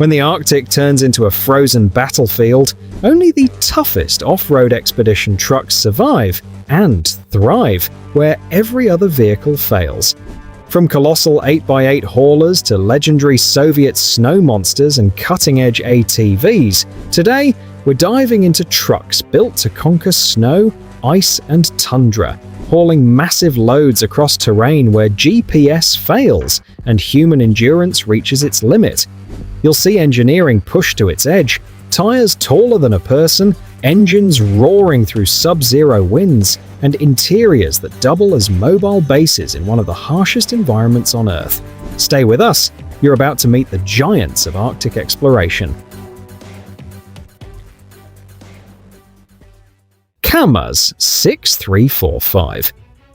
When the Arctic turns into a frozen battlefield, only the toughest off-road expedition trucks survive and thrive where every other vehicle fails. From colossal 8x8 haulers to legendary Soviet snow monsters and cutting-edge ATVs, today we're diving into trucks built to conquer snow, ice, and tundra, hauling massive loads across terrain where GPS fails and human endurance reaches its limit. You'll see engineering pushed to its edge, tires taller than a person, engines roaring through sub-zero winds, and interiors that double as mobile bases in one of the harshest environments on Earth. Stay with us, you're about to meet the giants of Arctic exploration. KAMAZ 6345.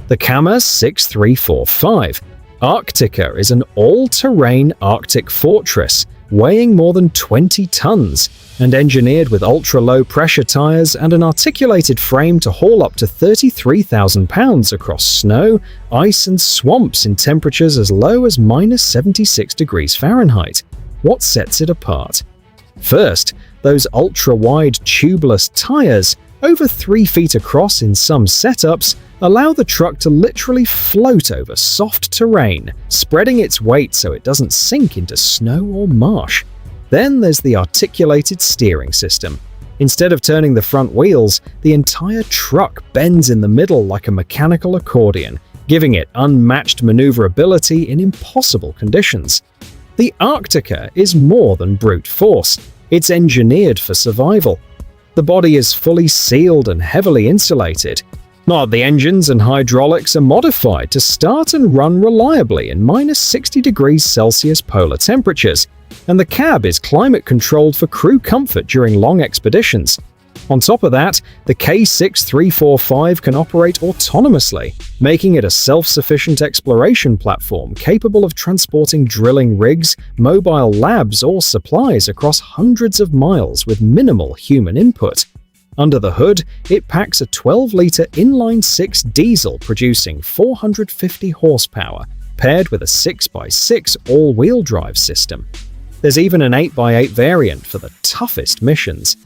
The KAMAZ 6345 Arctica is an all-terrain Arctic fortress weighing more than 20 tons and engineered with ultra-low pressure tires and an articulated frame to haul up to 33,000 pounds across snow, ice, and swamps in temperatures as low as -76 degrees Fahrenheit. What sets it apart? First, those ultra-wide tubeless tires, over 3 feet across in some setups, allow the truck to literally float over soft terrain, spreading its weight so it doesn't sink into snow or marsh. Then there's the articulated steering system. Instead of turning the front wheels, the entire truck bends in the middle like a mechanical accordion, giving it unmatched maneuverability in impossible conditions. The Arctica is more than brute force. It's engineered for survival. The body is fully sealed and heavily insulated. The engines and hydraulics are modified to start and run reliably in -60 degrees Celsius polar temperatures, and the cab is climate-controlled for crew comfort during long expeditions. On top of that, the K6345 can operate autonomously, making it a self-sufficient exploration platform capable of transporting drilling rigs, mobile labs, or supplies across hundreds of miles with minimal human input. Under the hood, it packs a 12-liter inline-six diesel producing 450 horsepower, paired with a 6x6 all-wheel drive system. There's even an 8x8 variant for the toughest missions.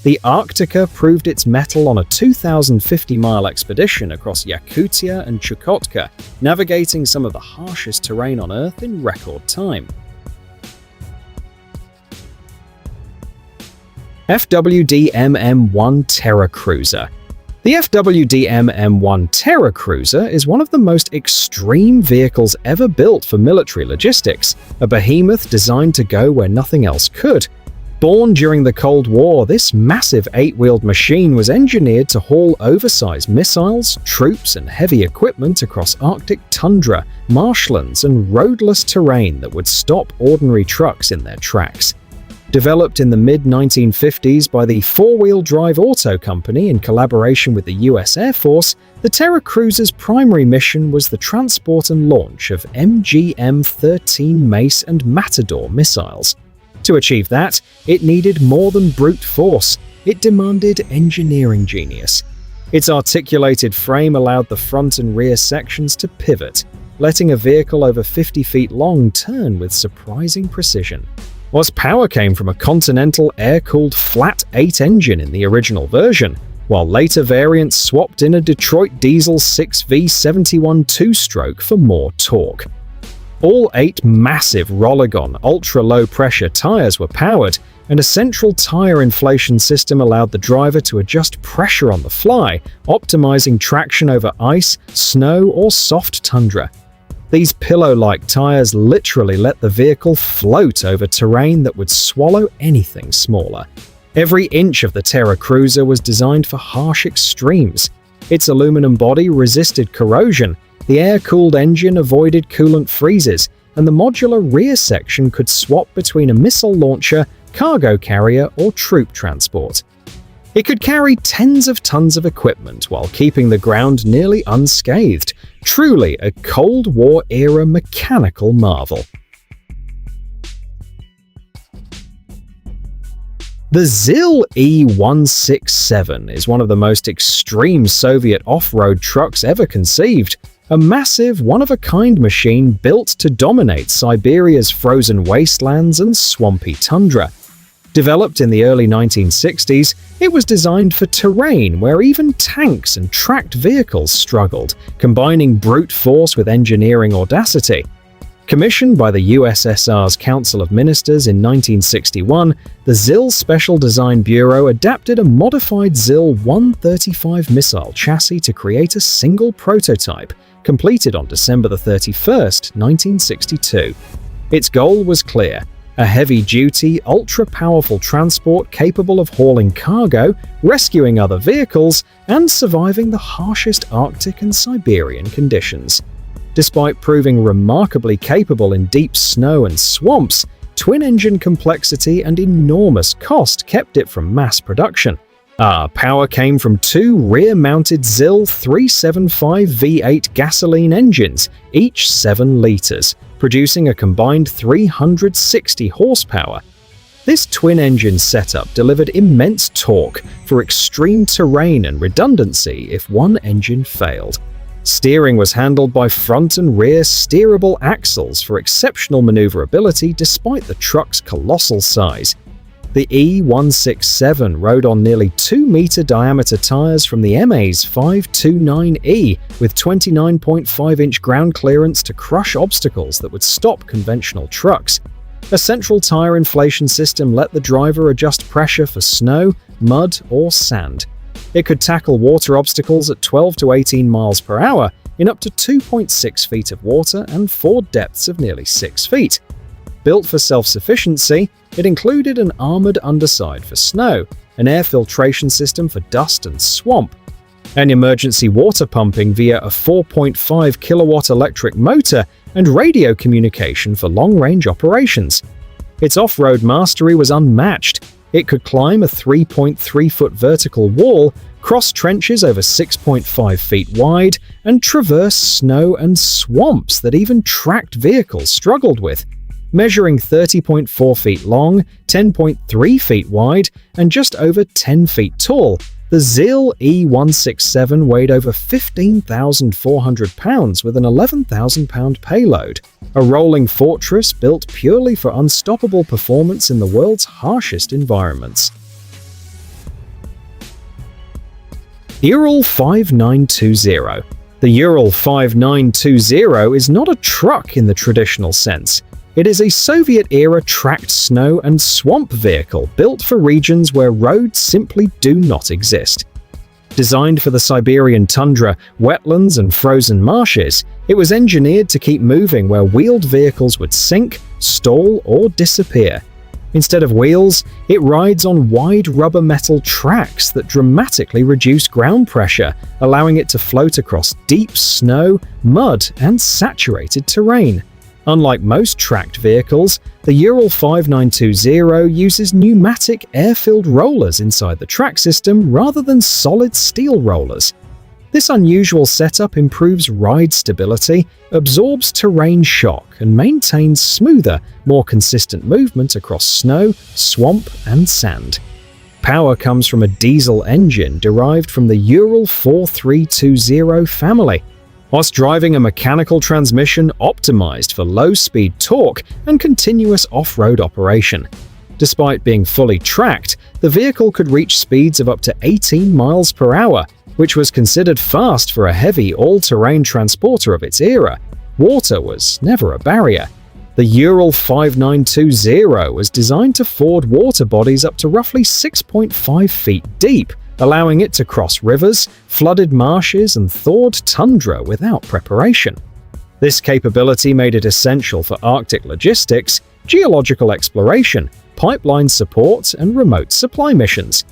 The Arctica proved its mettle on a 2,050-mile expedition across Yakutia and Chukotka, navigating some of the harshest terrain on Earth in record time. FWD-MM-1 Terra Cruiser. The FWD-MM-1 Terra Cruiser is one of the most extreme vehicles ever built for military logistics, a behemoth designed to go where nothing else could. Born during the Cold War, this massive 8-wheeled machine was engineered to haul oversized missiles, troops, and heavy equipment across Arctic tundra, marshlands, and roadless terrain that would stop ordinary trucks in their tracks. Developed in the mid-1950s by the Four-Wheel Drive Auto Company in collaboration with the US Air Force, the Terra Cruiser's primary mission was the transport and launch of MGM-13 Mace and Matador missiles. To achieve that, it needed more than brute force. It demanded engineering genius. Its articulated frame allowed the front and rear sections to pivot, letting a vehicle over 50 feet long turn with surprising precision. Whilst power came from a Continental air-cooled flat 8 engine in the original version, while later variants swapped in a Detroit diesel 6V71 two-stroke for more torque. All 8 massive Rolligon ultra-low pressure tires were powered, and a central tire inflation system allowed the driver to adjust pressure on the fly, optimizing traction over ice, snow, or soft tundra. These pillow-like tires literally let the vehicle float over terrain that would swallow anything smaller. Every inch of the Terra Cruiser was designed for harsh extremes. Its aluminum body resisted corrosion, the air-cooled engine avoided coolant freezes, and the modular rear section could swap between a missile launcher, cargo carrier, or troop transport. It could carry tens of tons of equipment while keeping the ground nearly unscathed, truly a Cold War-era mechanical marvel. The ZIL E167 is one of the most extreme Soviet off-road trucks ever conceived. a massive, one-of-a-kind machine built to dominate Siberia's frozen wastelands and swampy tundra. Developed in the early 1960s, it was designed for terrain where even tanks and tracked vehicles struggled, combining brute force with engineering audacity. Commissioned by the USSR's Council of Ministers in 1961, the ZIL Special Design Bureau adapted a modified ZIL-135 missile chassis to create a single prototype, completed on December 31, 1962. Its goal was clear: a heavy-duty, ultra-powerful transport capable of hauling cargo, rescuing other vehicles, and surviving the harshest Arctic and Siberian conditions. Despite proving remarkably capable in deep snow and swamps, twin-engine complexity and enormous cost kept it from mass production. Power came from two rear-mounted ZIL 375 V8 gasoline engines, each 7 liters, producing a combined 360 horsepower. This twin-engine setup delivered immense torque for extreme terrain and redundancy if one engine failed. Steering was handled by front and rear steerable axles for exceptional maneuverability despite the truck's colossal size. The E167 rode on nearly 2-meter diameter tires from the MA's 529E with 29.5-inch ground clearance to crush obstacles that would stop conventional trucks. A central tire inflation system let the driver adjust pressure for snow, mud, or sand. It could tackle water obstacles at 12 to 18 miles per hour in up to 2.6 feet of water and ford depths of nearly 6 feet. Built for self-sufficiency, it included an armored underside for snow, an air filtration system for dust and swamp, and emergency water pumping via a 4.5 kilowatt electric motor, and radio communication for long-range operations. Its off-road mastery was unmatched. It could climb a 3.3-foot vertical wall, cross trenches over 6.5 feet wide, and traverse snow and swamps that even tracked vehicles struggled with. Measuring 30.4 feet long, 10.3 feet wide, and just over 10 feet tall, the ZIL E167 weighed over 15,400 pounds with an 11,000-pound payload, a rolling fortress built purely for unstoppable performance in the world's harshest environments. Ural 5920. The Ural 5920 is not a truck in the traditional sense. It is a Soviet-era tracked snow and swamp vehicle built for regions where roads simply do not exist. Designed for the Siberian tundra, wetlands, and frozen marshes, it was engineered to keep moving where wheeled vehicles would sink, stall, or disappear. Instead of wheels, it rides on wide rubber metal tracks that dramatically reduce ground pressure, allowing it to float across deep snow, mud, and saturated terrain. Unlike most tracked vehicles, the Ural 5920 uses pneumatic air-filled rollers inside the track system rather than solid steel rollers. This unusual setup improves ride stability, absorbs terrain shock, and maintains smoother, more consistent movement across snow, swamp, and sand. Power comes from a diesel engine derived from the Ural 4320 family, whilst driving a mechanical transmission optimized for low-speed torque and continuous off-road operation. Despite being fully tracked, the vehicle could reach speeds of up to 18 miles per hour, which was considered fast for a heavy all-terrain transporter of its era. Water was never a barrier. The Ural 5920 was designed to ford water bodies up to roughly 6.5 feet deep, allowing it to cross rivers, flooded marshes, and thawed tundra without preparation. This capability made it essential for Arctic logistics, geological exploration, pipeline support, and remote supply missions.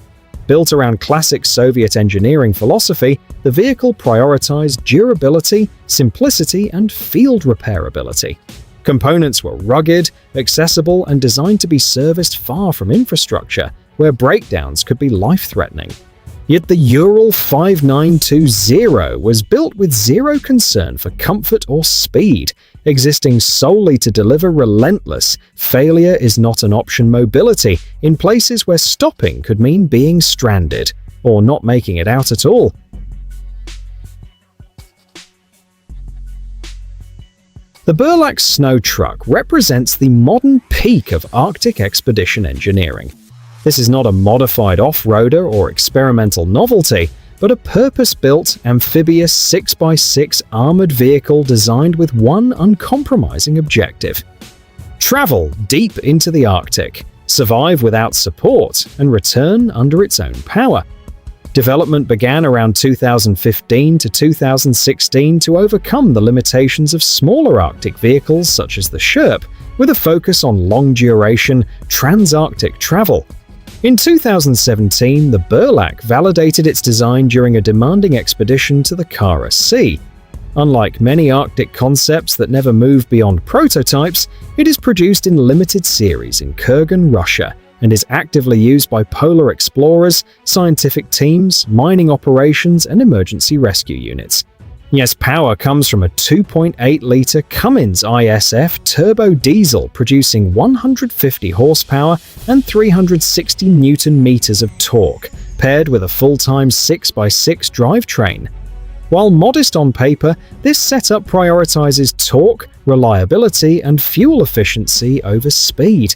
Built around classic Soviet engineering philosophy, the vehicle prioritized durability, simplicity, and field repairability. Components were rugged, accessible, and designed to be serviced far from infrastructure, where breakdowns could be life-threatening. Yet the Ural 5920 was built with zero concern for comfort or speed, existing solely to deliver relentless, failure is not an option mobility in places where stopping could mean being stranded, or not making it out at all. The Burlak snow truck represents the modern peak of Arctic expedition engineering. This is not a modified off-roader or experimental novelty, but a purpose-built, amphibious 6x6 armored vehicle designed with one uncompromising objective: travel deep into the Arctic, survive without support, and return under its own power. Development began around 2015 to 2016 to overcome the limitations of smaller Arctic vehicles such as the Sherp, with a focus on long-duration, trans-Arctic travel. In 2017, the Burlak validated its design during a demanding expedition to the Kara Sea. Unlike many Arctic concepts that never move beyond prototypes, it is produced in limited series in Kurgan, Russia, and is actively used by polar explorers, scientific teams, mining operations, and emergency rescue units. Yes, power comes from a 2.8-liter Cummins ISF turbo diesel producing 150 horsepower and 360 newton-meters of torque, paired with a full-time 6x6 drivetrain. While modest on paper, this setup prioritizes torque, reliability, and fuel efficiency over speed.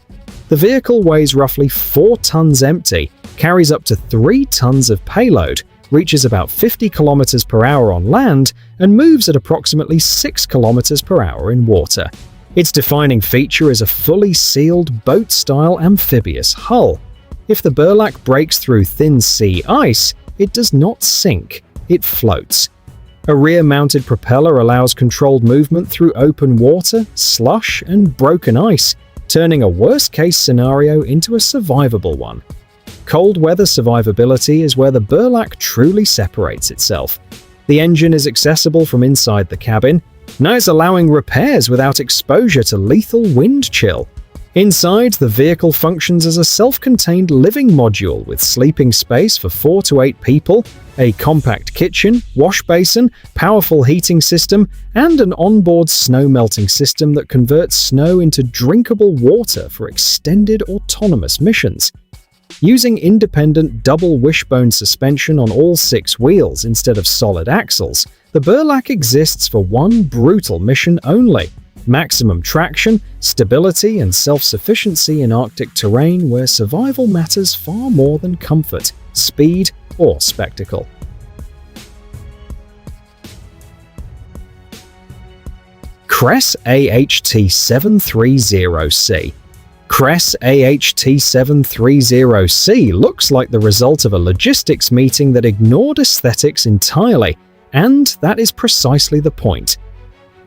The vehicle weighs roughly 4 tons empty, carries up to 3 tons of payload, reaches about 50 kilometers per hour on land, and moves at approximately 6 kilometers per hour in water. Its defining feature is a fully sealed boat-style amphibious hull. If the Burlak breaks through thin sea ice, it does not sink, it floats. A rear-mounted propeller allows controlled movement through open water, slush, and broken ice, turning a worst-case scenario into a survivable one. Cold weather survivability is where the Burlak truly separates itself. The engine is accessible from inside the cabin. Now it's allowing repairs without exposure to lethal wind chill. Inside, the vehicle functions as a self-contained living module with sleeping space for 4 to 8 people, a compact kitchen, wash basin, powerful heating system, and an onboard snow melting system that converts snow into drinkable water for extended autonomous missions. Using independent double wishbone suspension on all 6 wheels instead of solid axles, the Burlak exists for one brutal mission only: maximum traction, stability, and self-sufficiency in Arctic terrain where survival matters far more than comfort, speed, or spectacle. Kress AHT-730C. Kress AHT-730C looks like the result of a logistics meeting that ignored aesthetics entirely, and that is precisely the point.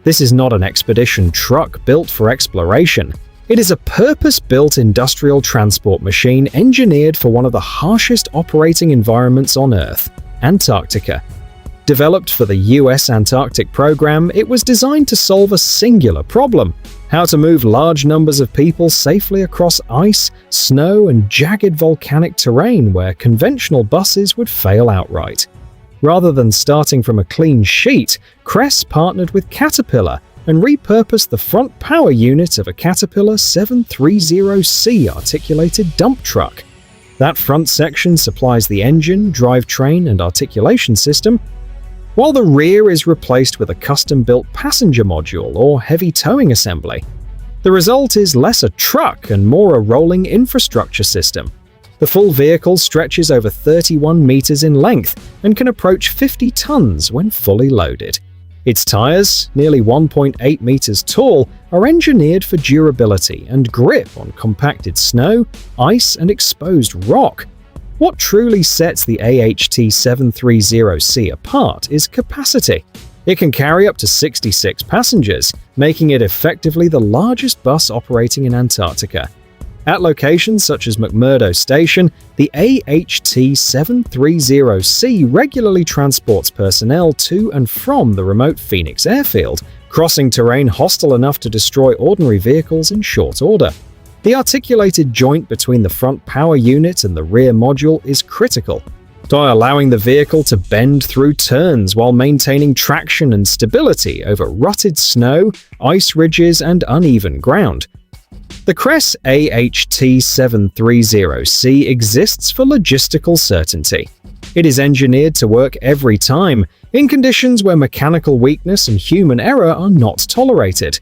This is not an expedition truck built for exploration. It is a purpose-built industrial transport machine engineered for one of the harshest operating environments on Earth, Antarctica. Developed for the US Antarctic program, it was designed to solve a singular problem: how to move large numbers of people safely across ice, snow, and jagged volcanic terrain where conventional buses would fail outright. Rather than starting from a clean sheet, Kress partnered with Caterpillar and repurposed the front power unit of a Caterpillar 730C articulated dump truck. That front section supplies the engine, drivetrain, and articulation system, while the rear is replaced with a custom-built passenger module or heavy towing assembly. The result is less a truck and more a rolling infrastructure system. The full vehicle stretches over 31 meters in length and can approach 50 tons when fully loaded. Its tires, nearly 1.8 meters tall, are engineered for durability and grip on compacted snow, ice, and exposed rock. What truly sets the AHT-730C apart is capacity. It can carry up to 66 passengers, making it effectively the largest bus operating in Antarctica. At locations such as McMurdo Station, the AHT-730C regularly transports personnel to and from the remote Phoenix airfield, crossing terrain hostile enough to destroy ordinary vehicles in short order. The articulated joint between the front power unit and the rear module is critical, by allowing the vehicle to bend through turns while maintaining traction and stability over rutted snow, ice ridges, and uneven ground. The Kress AHT-730C exists for logistical certainty. It is engineered to work every time, in conditions where mechanical weakness and human error are not tolerated.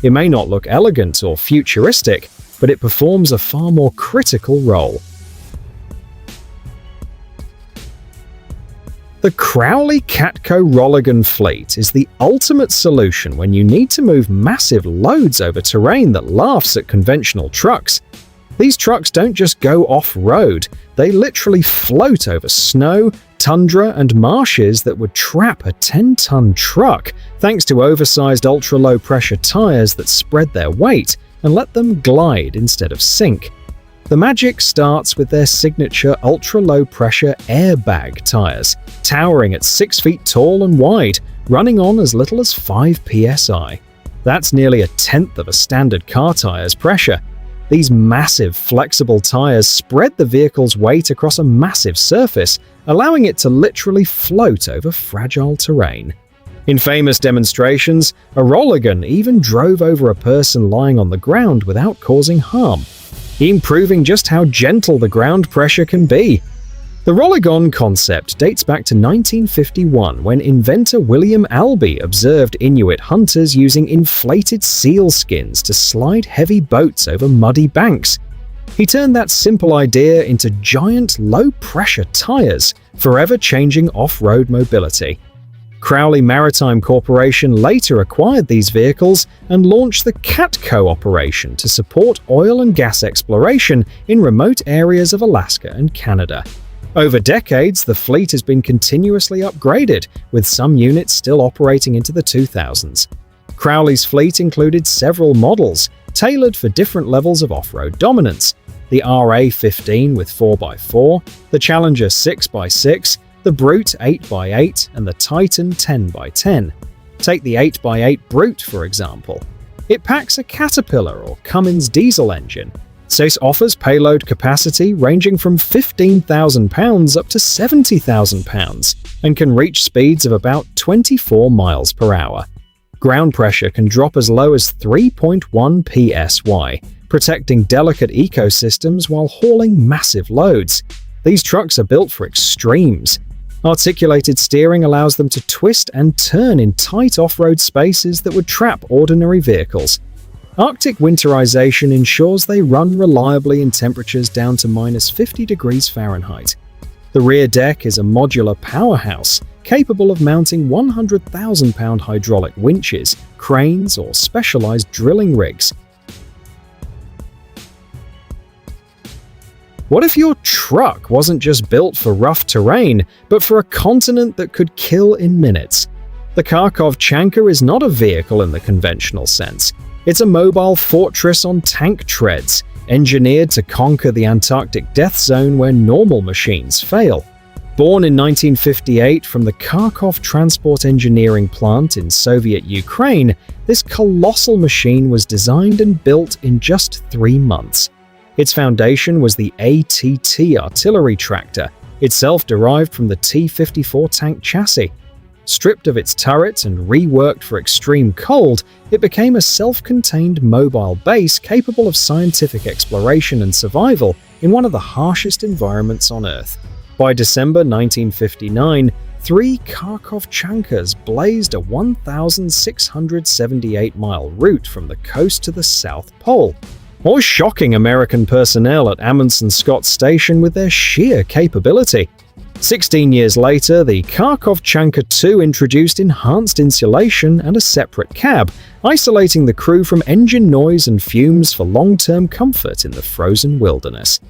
It may not look elegant or futuristic, but it performs a far more critical role. The Crowley Catco Rolligan fleet is the ultimate solution when you need to move massive loads over terrain that laughs at conventional trucks. These trucks don't just go off-road, they literally float over snow, tundra, and marshes that would trap a 10-ton truck thanks to oversized ultra-low-pressure tires that spread their weight and let them glide instead of sink. The magic starts with their signature ultra-low-pressure airbag tires, towering at 6 feet tall and wide, running on as little as 5 psi. That's nearly a tenth of a standard car tire's pressure. These massive, flexible tires spread the vehicle's weight across a massive surface, allowing it to literally float over fragile terrain. In famous demonstrations, a Rolligan even drove over a person lying on the ground without causing harm, proving just how gentle the ground pressure can be. The Rolligan concept dates back to 1951 when inventor William Albee observed Inuit hunters using inflated seal skins to slide heavy boats over muddy banks. He turned that simple idea into giant low-pressure tires, forever changing off-road mobility. Crowley Maritime Corporation later acquired these vehicles and launched the Catco operation to support oil and gas exploration in remote areas of Alaska and Canada. Over decades, the fleet has been continuously upgraded, with some units still operating into the 2000s. Crowley's fleet included several models, tailored for different levels of off-road dominance: the RA-15 with 4x4, the Challenger 6x6, the Brute 8x8, and the Titan 10x10. Take the 8x8 Brute, for example. It packs a Caterpillar or Cummins diesel engine, so it offers payload capacity ranging from 15,000 pounds up to 70,000 pounds, and can reach speeds of about 24 miles per hour. Ground pressure can drop as low as 3.1 psi, protecting delicate ecosystems while hauling massive loads. These trucks are built for extremes. Articulated steering allows them to twist and turn in tight off-road spaces that would trap ordinary vehicles. Arctic winterization ensures they run reliably in temperatures down to -50 degrees Fahrenheit. The rear deck is a modular powerhouse, capable of mounting 100,000-pound hydraulic winches, cranes, or specialized drilling rigs. What if your truck wasn't just built for rough terrain, but for a continent that could kill in minutes? The Kharkov Chanka is not a vehicle in the conventional sense. It's a mobile fortress on tank treads, engineered to conquer the Antarctic death zone where normal machines fail. Born in 1958 from the Kharkov Transport Engineering Plant in Soviet Ukraine, this colossal machine was designed and built in just 3 months. Its foundation was the ATT artillery tractor, itself derived from the T-54 tank chassis. Stripped of its turret and reworked for extreme cold, it became a self-contained mobile base capable of scientific exploration and survival in one of the harshest environments on Earth. By December 1959, 3 Kharkov Chankas blazed a 1,678-mile route from the coast to the South Pole, or shocking American personnel at Amundsen Scott Station with their sheer capability. 16 years later, the Kharkov Chanka II introduced enhanced insulation and a separate cab, isolating the crew from engine noise and fumes for long-term comfort in the frozen wilderness.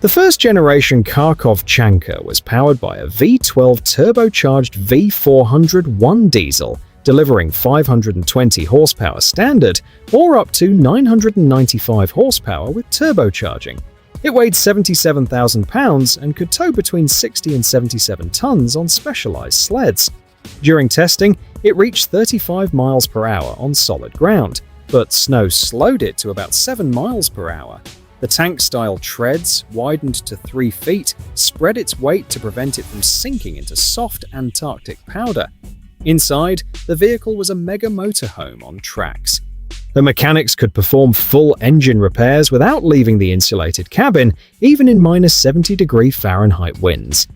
The first-generation Kharkov Chanka was powered by a V12 turbocharged V400-1 diesel, delivering 520 horsepower standard, or up to 995 horsepower with turbocharging. It weighed 77,000 pounds and could tow between 60 and 77 tons on specialized sleds. During testing, it reached 35 miles per hour on solid ground, but snow slowed it to about 7 miles per hour. The tank-style treads, widened to 3 feet, spread its weight to prevent it from sinking into soft Antarctic powder. Inside, the vehicle was a mega motorhome on tracks. The mechanics could perform full engine repairs without leaving the insulated cabin, even in -70 degree Fahrenheit winds.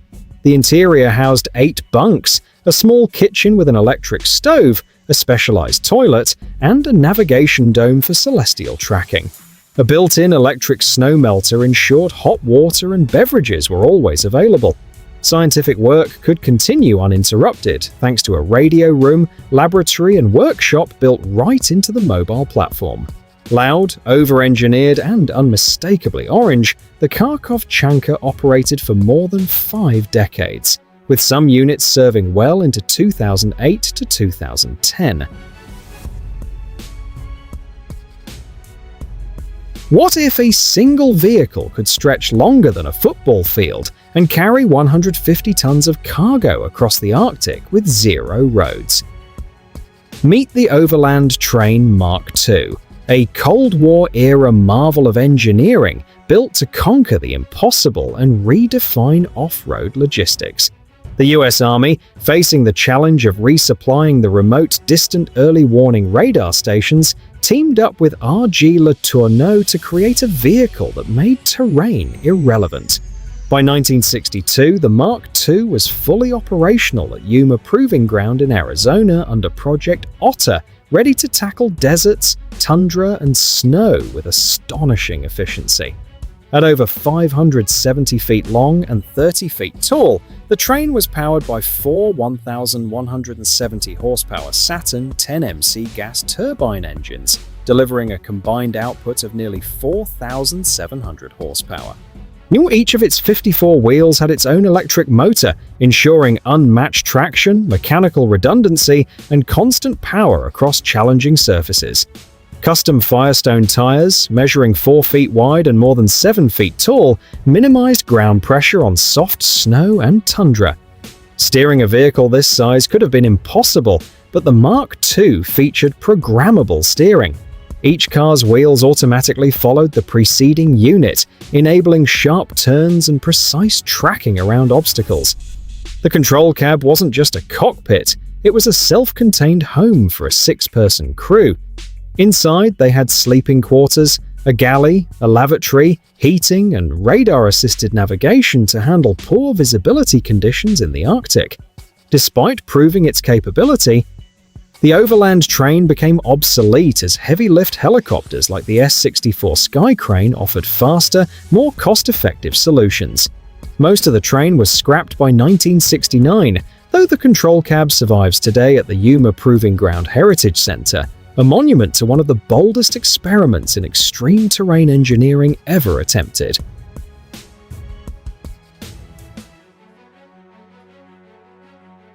The interior housed 8 bunks, a small kitchen with an electric stove, a specialized toilet, and a navigation dome for celestial tracking. A built-in electric snow melter ensured hot water and beverages were always available. Scientific work could continue uninterrupted thanks to a radio room, laboratory, and workshop built right into the mobile platform. Loud, over-engineered, and unmistakably orange, the Kharkov-Chanka operated for more than 5 decades, with some units serving well into 2008 to 2010. What if a single vehicle could stretch longer than a football field and carry 150 tons of cargo across the Arctic with 0 roads? Meet the Overland Train Mark II, a Cold War-era marvel of engineering built to conquer the impossible and redefine off-road logistics. The US Army, facing the challenge of resupplying the remote distant early warning radar stations, teamed up with R.G. Le Tourneau to create a vehicle that made terrain irrelevant. By 1962, the Mark II was fully operational at Yuma Proving Ground in Arizona under Project Otter, ready to tackle deserts, tundra, and snow with astonishing efficiency. At over 570 feet long and 30 feet tall, the train was powered by 4 1,170 horsepower Saturn 10MC gas turbine engines, delivering a combined output of nearly 4,700 horsepower. Each of its 54 wheels had its own electric motor, ensuring unmatched traction, mechanical redundancy, and constant power across challenging surfaces. Custom Firestone tires, measuring 4 feet wide and more than 7 feet tall, minimized ground pressure on soft snow and tundra. Steering a vehicle this size could have been impossible, but the Mark II featured programmable steering. Each car's wheels automatically followed the preceding unit, enabling sharp turns and precise tracking around obstacles. The control cab wasn't just a cockpit, it was a self-contained home for a 6-person crew. Inside, they had sleeping quarters, a galley, a lavatory, heating, and radar-assisted navigation to handle poor visibility conditions in the Arctic. Despite proving its capability, the overland train became obsolete as heavy-lift helicopters like the S-64 Skycrane offered faster, more cost-effective solutions. Most of the train was scrapped by 1969, though the control cab survives today at the Yuma Proving Ground Heritage Center, a monument to one of the boldest experiments in extreme terrain engineering ever attempted.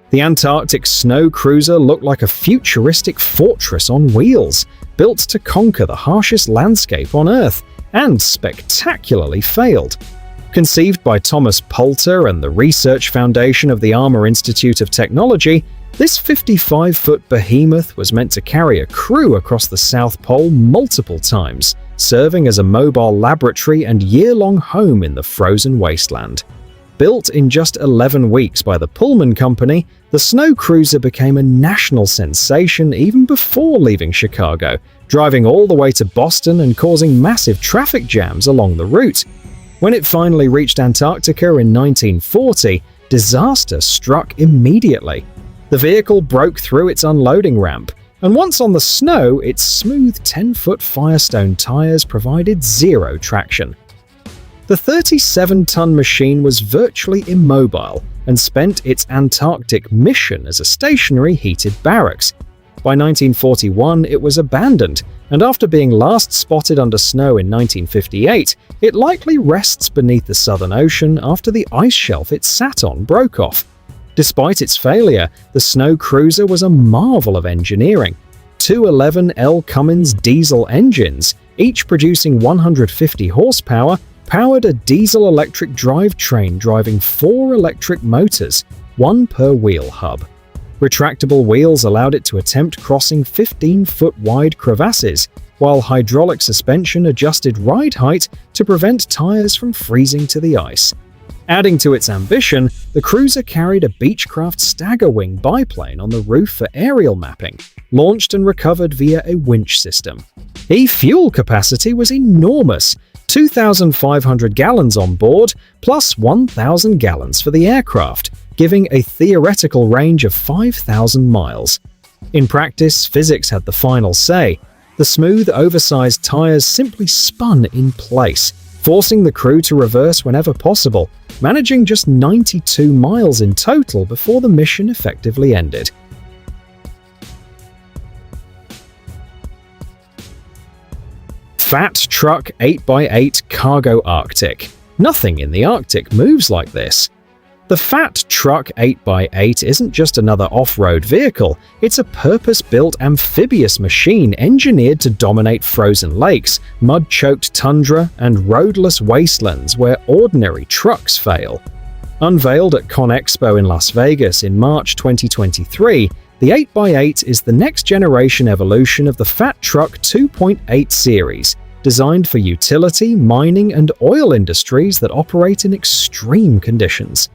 The Antarctic snow cruiser looked like a futuristic fortress on wheels, built to conquer the harshest landscape on Earth, and spectacularly failed. Conceived by Thomas Poulter and the Research Foundation of the Armour Institute of Technology, this 55-foot behemoth was meant to carry a crew across the South Pole multiple times, serving as a mobile laboratory and year-long home in the frozen wasteland. Built in just 11 weeks by the Pullman Company, the snow cruiser became a national sensation even before leaving Chicago, driving all the way to Boston and causing massive traffic jams along the route. When it finally reached Antarctica in 1940, disaster struck immediately. The vehicle broke through its unloading ramp, and once on the snow, its smooth 10-foot Firestone tires provided 0 traction. The 37-ton machine was virtually immobile and spent its Antarctic mission as a stationary heated barracks. By 1941, it was abandoned, and after being last spotted under snow in 1958, it likely rests beneath the Southern Ocean after the ice shelf it sat on broke off. Despite its failure, the snow cruiser was a marvel of engineering. 2 11L Cummins diesel engines, each producing 150 horsepower, powered a diesel-electric drivetrain driving 4 electric motors, 1 per wheel hub. Retractable wheels allowed it to attempt crossing 15-foot-wide crevasses, while hydraulic suspension adjusted ride height to prevent tires from freezing to the ice. Adding to its ambition, the cruiser carried a Beechcraft Staggerwing biplane on the roof for aerial mapping, launched and recovered via a winch system. E-fuel capacity was enormous, 2,500 gallons on board, plus 1,000 gallons for the aircraft, giving a theoretical range of 5,000 miles. In practice, physics had the final say. The smooth, oversized tires simply spun in place, forcing the crew to reverse whenever possible, managing just 92 miles in total before the mission effectively ended. Fat Truck 8x8 Cargo Arctic. Nothing in the Arctic moves like this. The Fat Truck 8x8 isn't just another off-road vehicle, it's a purpose-built amphibious machine engineered to dominate frozen lakes, mud-choked tundra, and roadless wastelands where ordinary trucks fail. Unveiled at ConExpo in Las Vegas in March 2023, the 8x8 is the next-generation evolution of the Fat Truck 2.8 series, designed for utility, mining, and oil industries that operate in extreme conditions.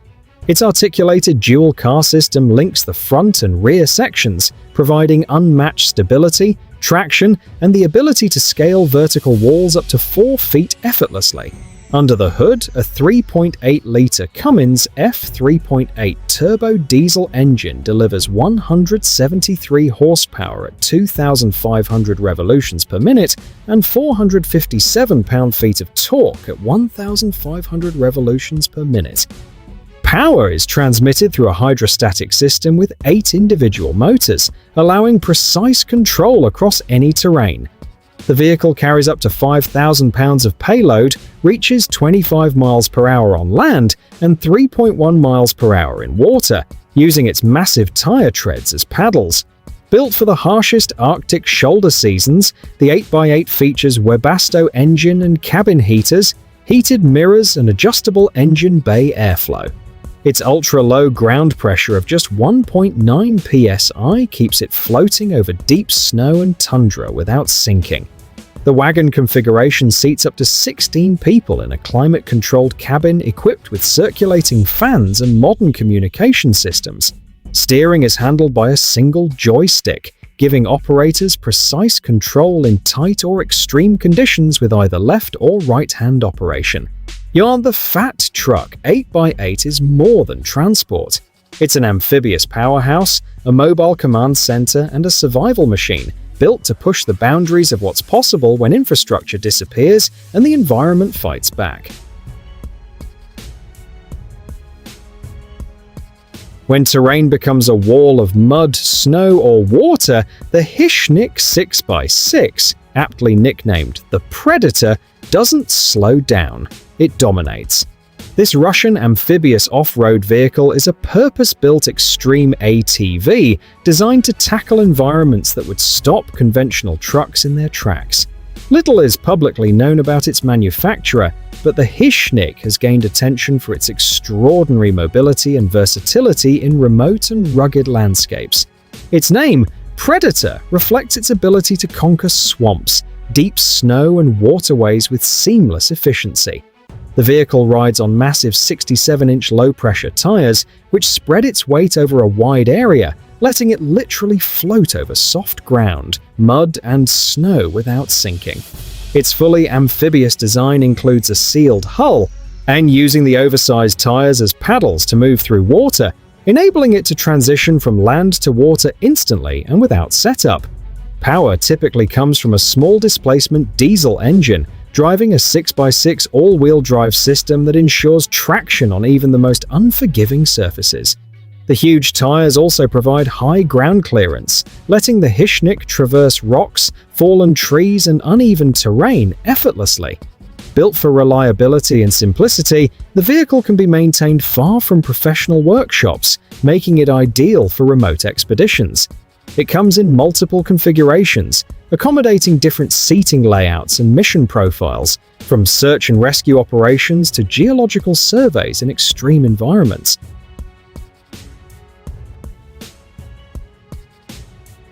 Its articulated dual car system links the front and rear sections, providing unmatched stability, traction, and the ability to scale vertical walls up to 4 feet effortlessly. Under the hood, a 3.8-liter Cummins F3.8 turbo diesel engine delivers 173 horsepower at 2,500 revolutions per minute and 457 pound-feet of torque at 1,500 revolutions per minute. Power is transmitted through a hydrostatic system with 8 individual motors, allowing precise control across any terrain. The vehicle carries up to 5,000 pounds of payload, reaches 25 miles per hour on land and 3.1 miles per hour in water, using its massive tire treads as paddles. Built for the harshest Arctic shoulder seasons, the 8x8 features Webasto engine and cabin heaters, heated mirrors, and adjustable engine bay airflow. Its ultra-low ground pressure of just 1.9 psi keeps it floating over deep snow and tundra without sinking. The wagon configuration seats up to 16 people in a climate-controlled cabin equipped with circulating fans and modern communication systems. Steering is handled by a single joystick, giving operators precise control in tight or extreme conditions with either left or right-hand operation. The Fat Truck 8x8 is more than transport. It's an amphibious powerhouse, a mobile command center, and a survival machine, built to push the boundaries of what's possible when infrastructure disappears and the environment fights back. When terrain becomes a wall of mud, snow, or water, the Hishnik 6x6, aptly nicknamed the Predator, doesn't slow down. It dominates. This Russian amphibious off-road vehicle is a purpose-built extreme ATV designed to tackle environments that would stop conventional trucks in their tracks. Little is publicly known about its manufacturer, but the Hishnik has gained attention for its extraordinary mobility and versatility in remote and rugged landscapes. Its name, Predator, reflects its ability to conquer swamps, deep snow, and waterways with seamless efficiency. The vehicle rides on massive 67-inch low-pressure tires, which spread its weight over a wide area, letting it literally float over soft ground, mud, and snow without sinking. Its fully amphibious design includes a sealed hull, and using the oversized tires as paddles to move through water, enabling it to transition from land to water instantly and without setup. Power typically comes from a small displacement diesel engine, driving a 6x6 all-wheel drive system that ensures traction on even the most unforgiving surfaces. The huge tires also provide high ground clearance, letting the Hishnik traverse rocks, fallen trees, and uneven terrain effortlessly. Built for reliability and simplicity, the vehicle can be maintained far from professional workshops, making it ideal for remote expeditions. It comes in multiple configurations, accommodating different seating layouts and mission profiles, from search and rescue operations to geological surveys in extreme environments.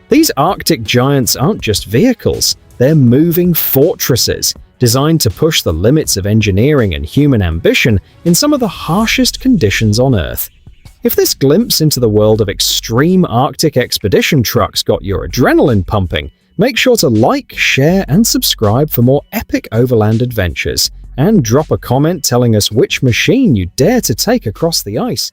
These Arctic giants aren't just vehicles, they're moving fortresses, designed to push the limits of engineering and human ambition in some of the harshest conditions on Earth. If this glimpse into the world of extreme Arctic expedition trucks got your adrenaline pumping, make sure to like, share, and subscribe for more epic overland adventures, and drop a comment telling us which machine you dare to take across the ice.